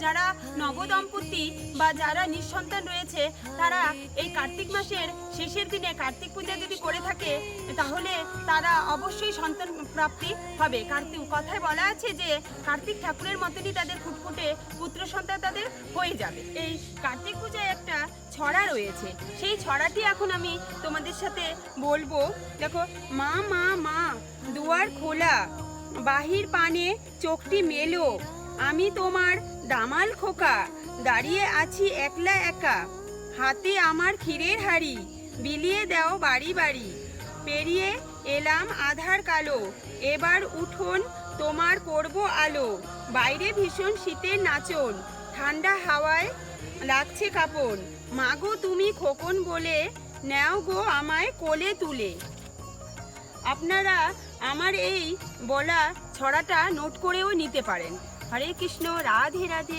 যারা নবদম্পতি বা যারা নিঃসন্তান রয়েছে তারা এই কার্তিক মাসের শেষের দিনে কার্তিক পূজা যদি করে থাকে তাহলে তারা অবশ্যই সন্তান প্রাপ্তি হবে। কার্তিক কথায় বলা আছে যে কার্তিক ঠাকুরের মতনই তাদের ফুটফুটে পুত্র সন্তান তাদের হয়ে যাবে। এই কার্তিক পূজায় একটা ছড়া রয়েছে, সেই ছড়াটি এখন আমি তোমাদের সাথে বলবো। দেখো, মা মা মা দুয়ার খোলা, বাহির পানে চোখটি মেলো, আমি তোমার দামাল খোকা, দাঁড়িয়ে আছি একলা একা, হাতে আমার ক্ষীরের হাড়ি, বিলিয়ে দাও বাড়ি বাড়ি, পেরিয়ে এলাম আধার কালো, এবার উঠোন তোমার করব আলো, বাইরে ভীষণ শীতের নাচন, ঠান্ডা হাওয়ায় লাগছে কাঁপন, মাগো তুমি খোকন বলে নেও গো আমায় কোলে তুলে। আপনারা আমার এই বলা ছড়াটা নোট করেও নিতে পারেন। হরে কৃষ্ণ, রাধে রাধে।